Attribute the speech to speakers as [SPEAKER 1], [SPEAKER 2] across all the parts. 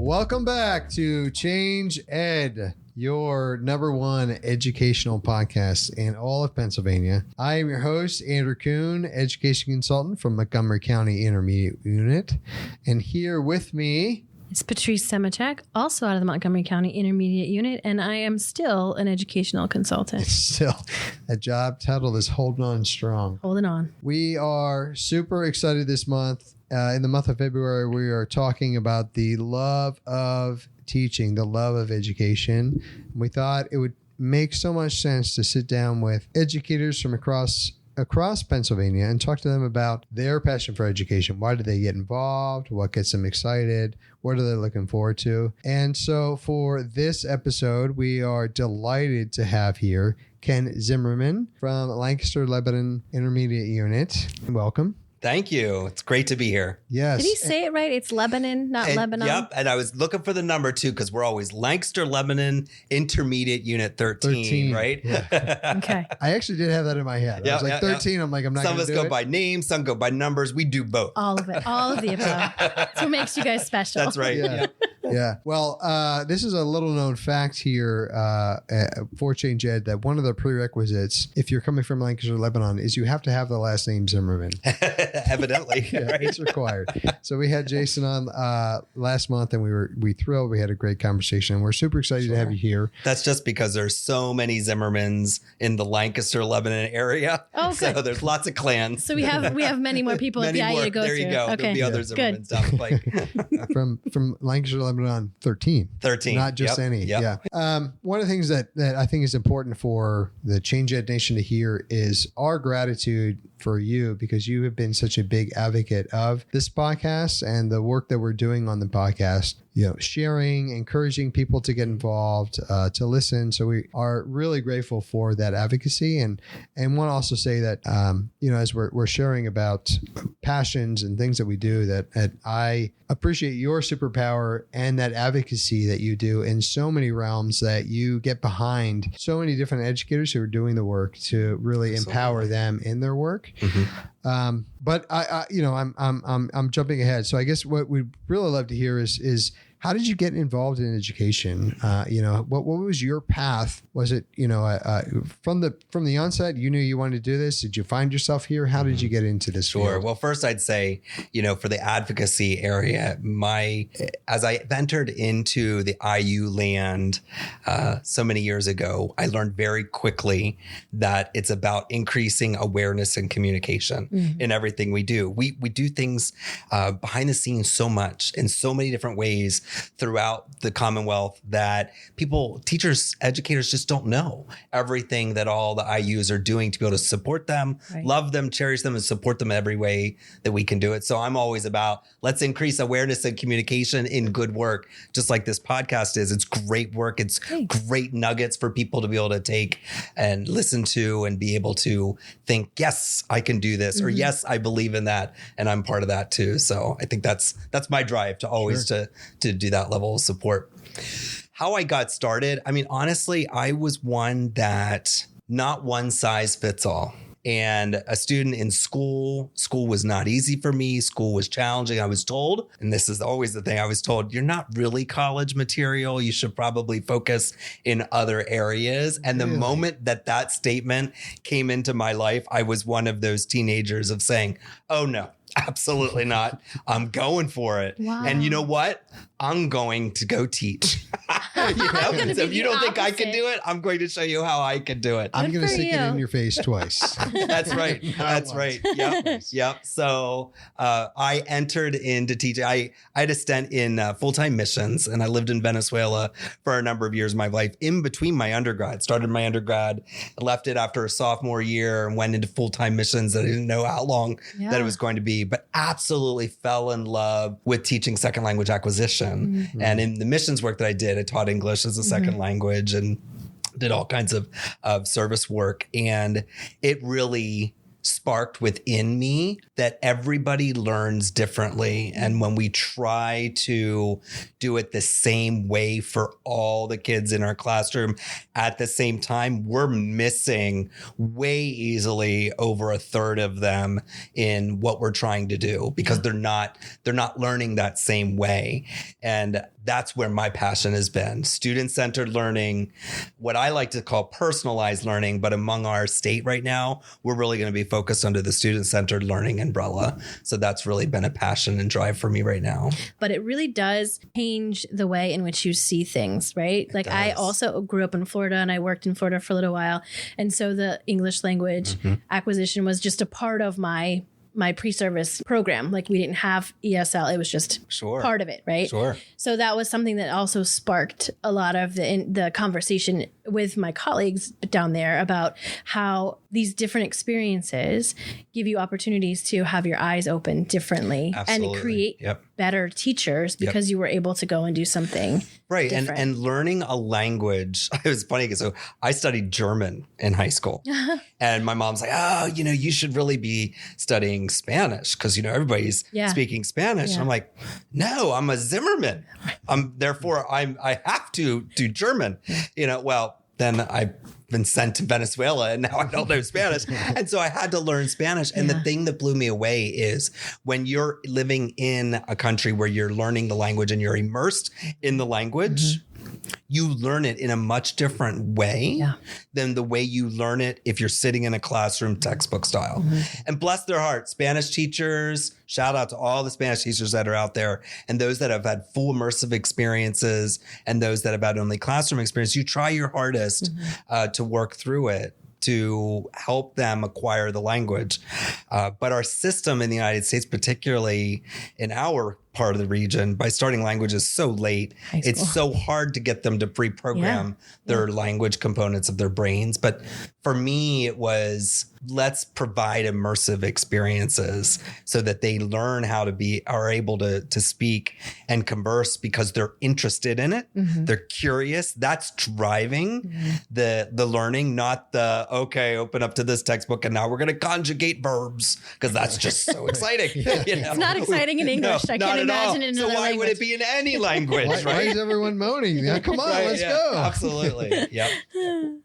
[SPEAKER 1] Welcome back to Change Ed, your number one educational podcast in all of Pennsylvania. I am your host, Andrew Kuhn, education consultant from Montgomery County Intermediate Unit. And here with me...
[SPEAKER 2] It's Patrice Semachek, also out of the Montgomery County Intermediate Unit, and I am still an educational consultant.
[SPEAKER 1] Still, that job title is holding on strong.
[SPEAKER 2] Holding on. We
[SPEAKER 1] are super excited this month. In the month of February, we are talking about the love of teaching, the love of education. We thought it would make so much sense to sit down with educators from across Pennsylvania and talk to them about their passion for education. Why do they get involved? What gets them excited? What are they looking forward to? And so for this episode, we are delighted to have here Ken Zimmerman from Lancaster Lebanon Intermediate Unit. Welcome.
[SPEAKER 3] Thank you. It's great to be here.
[SPEAKER 1] Yes.
[SPEAKER 2] Did he say it right? It's Lebanon, not Lebanon?
[SPEAKER 3] Yep. And I was looking for the number too, because we're always Lancaster Lebanon Intermediate Unit 13, right?
[SPEAKER 1] Yeah.
[SPEAKER 2] Okay.
[SPEAKER 1] I actually did have that in my head. I was like 13. Yeah. I'm like, I'm not going to do it.
[SPEAKER 3] Some of us go by names, some go by numbers. We do both.
[SPEAKER 2] All of it. All of the above. That's what makes you guys special.
[SPEAKER 3] That's right.
[SPEAKER 1] Yeah. Yeah. Well, this is a little known fact here for Change Ed that one of the prerequisites, if you're coming from Lancaster, Lebanon, is you have to have the last name Zimmerman.
[SPEAKER 3] Evidently.
[SPEAKER 1] Yeah,
[SPEAKER 3] right?
[SPEAKER 1] It's required. So we had Jason on last month and we thrilled. We had a great conversation and we're super excited to have you here.
[SPEAKER 3] That's just because there's so many Zimmermans in the Lancaster, Lebanon area.
[SPEAKER 2] Oh, good.
[SPEAKER 3] So there's lots of clans.
[SPEAKER 2] So we have many more people at the IU to go
[SPEAKER 3] there
[SPEAKER 2] through.
[SPEAKER 3] You go.
[SPEAKER 2] Okay.
[SPEAKER 3] There'll be other Zimmermans down the pike.
[SPEAKER 1] From Lancaster, Lebanon 13.
[SPEAKER 3] 13.
[SPEAKER 1] Not just any.
[SPEAKER 3] Yep.
[SPEAKER 1] Yeah. One of the things that I think is important for the Change Ed Nation to hear is our gratitude for you, because you have been such a big advocate of this podcast and the work that we're doing on the podcast, sharing, encouraging people to get involved, to listen. So we are really grateful for that advocacy. And want to also say that, as we're sharing about passions and things that we do, that I appreciate your superpower and that advocacy that you do in so many realms, that you get behind so many different educators who are doing the work to really empower them in their work. Mm-hmm. But I'm jumping ahead. So I guess what we'd really love to hear is how did you get involved in education? What was your path? Was it, from the onset, you knew you wanted to do this? Did you find yourself here? How did you get into this
[SPEAKER 3] Sure.
[SPEAKER 1] field?
[SPEAKER 3] Well, first I'd say, for the advocacy area, as I entered into the IU land so many years ago, I learned very quickly that it's about increasing awareness and communication in everything we do. We do things behind the scenes so much in so many different ways throughout the Commonwealth that teachers, educators just don't know everything that all the IUs are doing to be able to support them, right, love them, cherish them, and support them every way that we can do it. So I'm always about, let's increase awareness and communication in good work, just like this podcast is. It's great work. It's great nuggets for people to be able to take and listen to and be able to think, yes, I can do this, or yes, I believe in that, and I'm part of that too. So I think that's my drive to always to do that level of support. How I got started, honestly, I was one that not one size fits all. And a student in school was not easy for me. School was challenging. I was told, and this is always the thing, I was told, you're not really college material. You should probably focus in other areas. And the moment that statement came into my life, I was one of those teenagers of saying, oh no, absolutely not. I'm going for it. Wow. And you know what? I'm going to go teach. So if you don't think I can do it, I'm going to show you how I can do it.
[SPEAKER 1] I'm going to stick it in your face twice.
[SPEAKER 3] That's right. That's right. Yep. So I entered into teaching. I had a stint in full-time missions, and I lived in Venezuela for a number of years of my life in between my undergrad. Started my undergrad, left it after a sophomore year, and went into full-time missions that I didn't know how long that it was going to be, but absolutely fell in love with teaching second language acquisition. Mm-hmm. And in the missions work that I did, I taught English as a second language and did all kinds of service work. And it really sparked within me that everybody learns differently. And when we try to do it the same way for all the kids in our classroom at the same time, we're missing way easily over a third of them in what we're trying to do because they're not learning that same way. And that's where my passion has been. Student-centered learning, what I like to call personalized learning, but among our state right now, we're really going to be focused under the student-centered learning umbrella. So that's really been a passion and drive for me right now.
[SPEAKER 2] But it really does change the way in which you see things, right? Like I also grew up in Florida and I worked in Florida for a little while. And so the English language acquisition was just a part of my pre-service program. Like we didn't have ESL. It was just part of it, right?
[SPEAKER 3] Sure.
[SPEAKER 2] So that was something that also sparked a lot of the conversation with my colleagues down there about how these different experiences give you opportunities to have your eyes open differently and create better teachers because you were able to go and do something
[SPEAKER 3] right.
[SPEAKER 2] different.
[SPEAKER 3] And learning a language. It was funny because I studied German in high school and my mom's like, oh, you should really be studying Spanish because, everybody's speaking Spanish. And I'm like, no, I'm a Zimmerman. Therefore I have to do German, then I've been sent to Venezuela and now I don't know Spanish. And so I had to learn Spanish. And the thing that blew me away is when you're living in a country where you're learning the language and you're immersed in the language, you learn it in a much different way than the way you learn it if you're sitting in a classroom textbook style. And bless their hearts, Spanish teachers, shout out to all the Spanish teachers that are out there and those that have had full immersive experiences and those that have had only classroom experience. You try your hardest to work through it to help them acquire the language. But our system in the United States, particularly in our part of the region, by starting languages so late, it's so hard to get them to pre-program their language components of their brains. But for me, it was let's provide immersive experiences so that they learn how to are able to speak and converse because they're interested in it. They're curious. That's driving the learning, not open up to this textbook and now we're going to conjugate verbs because that's just so exciting.
[SPEAKER 2] It's not exciting in English. I can't imagine it in another
[SPEAKER 3] language. So why would it be in any language,
[SPEAKER 1] Why is everyone moaning? Come on, let's go.
[SPEAKER 3] Absolutely. Yep.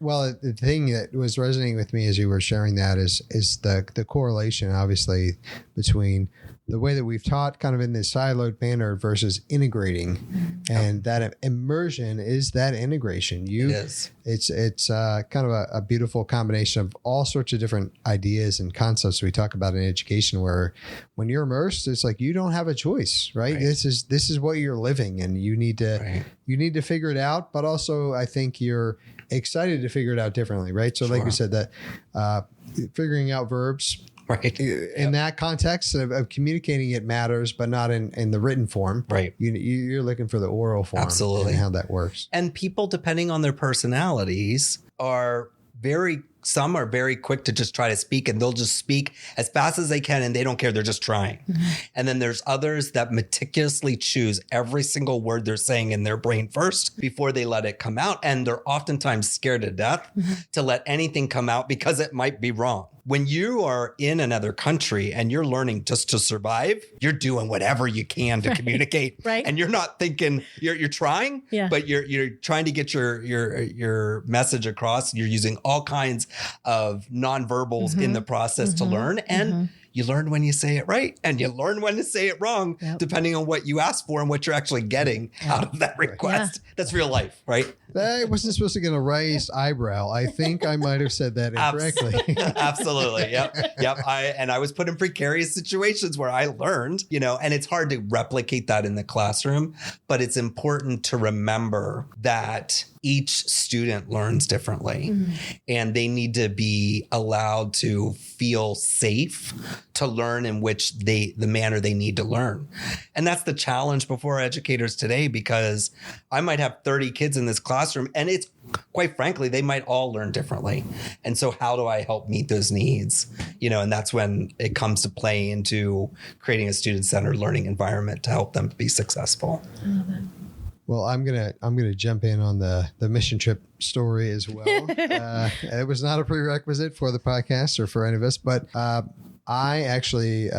[SPEAKER 1] Well, the thing that was resonating with me as you were sharing that is the correlation, obviously, between the way that we've taught kind of in this siloed manner versus integrating. And that immersion is that integration. It is. It's kind of a beautiful combination of all sorts of different ideas and concepts we talk about in education, where when you're immersed, it's like you don't have a choice, right? This is what you're living and you need to figure it out. But also I think you're excited to figure it out differently, right? So like you said, that figuring out verbs, right. In that context of communicating it matters, but not in the written form. Right. You're looking for the oral form. Absolutely. And how that works.
[SPEAKER 3] And people, depending on their personalities, some are very quick to just try to speak and they'll just speak as fast as they can and they don't care. They're just trying. And then there's others that meticulously choose every single word they're saying in their brain first before they let it come out. And they're oftentimes scared to death to let anything come out because it might be wrong. When you are in another country and you're learning just to survive, you're doing whatever you can to communicate. Right. And you're not thinking you're trying, but you're trying to get your message across. You're using all kinds of nonverbals in the process to learn. And you learn when you say it right and you learn when to say it wrong, depending on what you ask for and what you're actually getting out of that request. That's real life, right?
[SPEAKER 1] I wasn't supposed to get a raised eyebrow. I think I might have said that incorrectly.
[SPEAKER 3] Absolutely. Yep. I was put in precarious situations where I learned, and it's hard to replicate that in the classroom, but it's important to remember that each student learns differently and they need to be allowed to feel safe to learn in which the manner they need to learn. And that's the challenge before educators today, because I might have 30 kids in this classroom and it's quite frankly, they might all learn differently. And so how do I help meet those needs? And that's when it comes to play into creating a student-centered learning environment to help them be successful.
[SPEAKER 2] I love it.
[SPEAKER 1] Well, I'm gonna jump in on the mission trip story as well. It was not a prerequisite for the podcast or for any of us, but I actually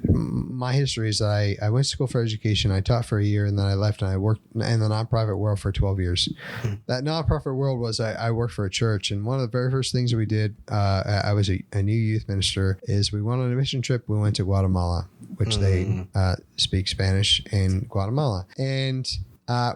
[SPEAKER 1] my history is that I went to school for education. I taught for a year, and then I left, and I worked in the nonprofit world for 12 years. That nonprofit world was I worked for a church, and one of the very first things that we did, I was a new youth minister, is we went on a mission trip. We went to Guatemala, which they speak Spanish in Guatemala, and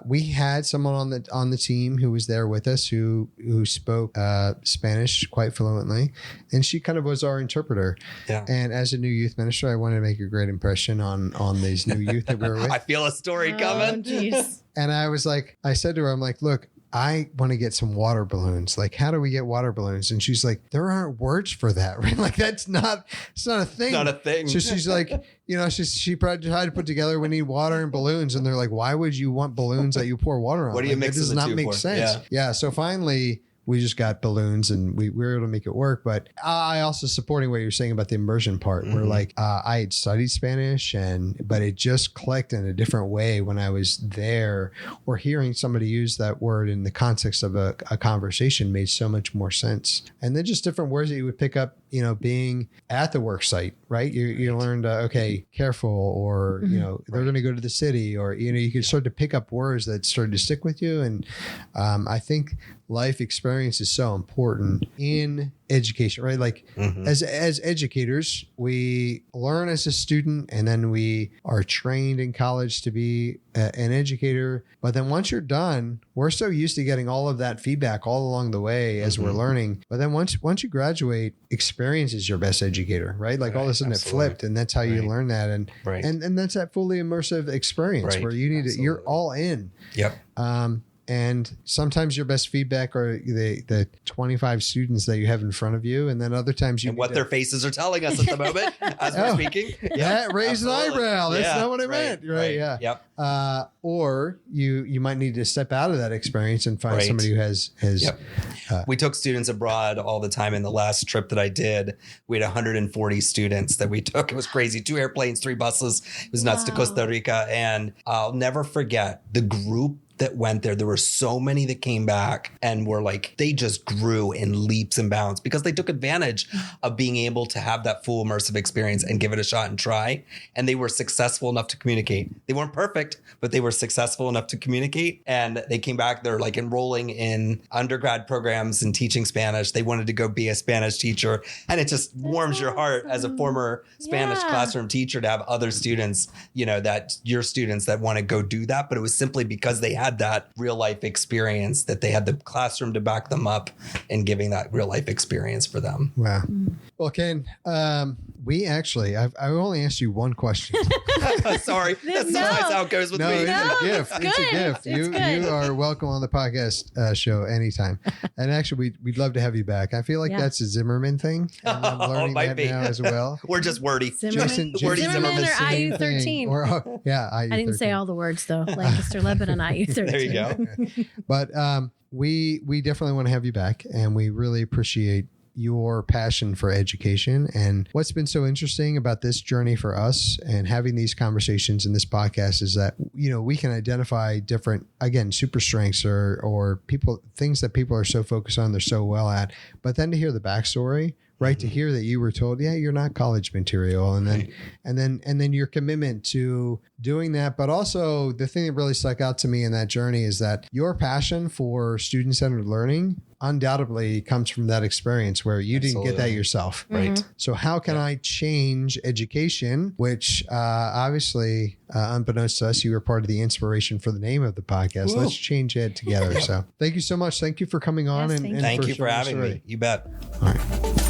[SPEAKER 1] we had someone on the team who was there with us who spoke Spanish quite fluently, and she kind of was our interpreter. Yeah. And as a new youth minister, I wanted to make a great impression on these new youth that we were with.
[SPEAKER 3] I feel a story coming.
[SPEAKER 2] Geez.
[SPEAKER 1] And I said to her, I'm like, look, I want to get some water balloons. Like, how do we get water balloons? And she's like, there aren't words for that, right? Like, it's not a thing.
[SPEAKER 3] Not a thing.
[SPEAKER 1] So she's like, she probably tried to put together, we need water and balloons. And they're like, why would you want balloons that you pour water on?
[SPEAKER 3] What do you mix
[SPEAKER 1] it does not make sense. Yeah. So finally, we just got balloons and we were able to make it work. But I also supporting what you're saying about the immersion part, where like I had studied Spanish but it just clicked in a different way when I was there, or hearing somebody use that word in the context of a conversation made so much more sense. And then just different words that you would pick up, being at the work site, right? You learned, careful, or, they're going to go to the city, or, you could start to pick up words that started to stick with you. And I think life experience is so important in education, right? Like as educators, we learn as a student, and then we are trained in college to be an educator. But then once you're done, we're so used to getting all of that feedback all along the way as we're learning. But then once you graduate, experience is your best educator, right? Like all of a sudden it flipped, and that's how you learn that. And that's that fully immersive experience where you need you're all in.
[SPEAKER 3] Yep.
[SPEAKER 1] And sometimes your best feedback are the 25 students that you have in front of you. And then other times
[SPEAKER 3] what their faces are telling us at the moment as we're speaking.
[SPEAKER 1] Yeah, raise an eyebrow. That's not what I meant. Right. Yeah.
[SPEAKER 3] Yep.
[SPEAKER 1] Or you might need to step out of that experience and find somebody who has. Yep.
[SPEAKER 3] We took students abroad all the time. In the last trip that I did, we had 140 students that we took. It was crazy. 2 airplanes, 3 buses. It was nuts to Costa Rica. And I'll never forget the group that went there. There were so many that came back and were like, they just grew in leaps and bounds because they took advantage of being able to have that full immersive experience and give it a shot and try. And they were successful enough to communicate. They weren't perfect, but they were successful enough to communicate. And they came back, they're like enrolling in undergrad programs and teaching Spanish. They wanted to go be a Spanish teacher. And it just warms your heart as a former Spanish classroom teacher to have other students, that your students that want to go do that. But it was simply because they had that real life experience, that they had the classroom to back them up and giving that real life experience for them.
[SPEAKER 1] Wow. Well, Ken, I've only asked you one question.
[SPEAKER 3] Sorry. That's sometimes how it goes with me.
[SPEAKER 1] It's a gift. It's a gift. You are welcome on the podcast show anytime. And actually, we'd love to have you back. I feel like that's a Zimmerman thing. And I'm learning that now as well.
[SPEAKER 3] We're just wordy.
[SPEAKER 1] Jason
[SPEAKER 2] Zimmerman or IU 13.
[SPEAKER 1] IU
[SPEAKER 2] I didn't say all the words though. Lancaster Lebanon IU 13.
[SPEAKER 3] There you go.
[SPEAKER 1] But we definitely want to have you back, and we really appreciate your passion for education. And what's been so interesting about this journey for us and having these conversations in this podcast is that, we can identify different, again, super strengths or things that people are so focused on, they're so well at, but then to hear the backstory, right? To hear that you were told, you're not college material. And then your commitment to doing that. But also the thing that really stuck out to me in that journey is that your passion for student-centered learning undoubtedly comes from that experience where you didn't get that yourself.
[SPEAKER 3] Right.
[SPEAKER 1] So how can I change education, which obviously, unbeknownst to us, you were part of the inspiration for the name of the podcast. Ooh. Let's change ed together. So thank you so much. Thank you for coming on.
[SPEAKER 2] Yes,
[SPEAKER 1] and
[SPEAKER 3] thank you for having me. You bet.
[SPEAKER 1] All right.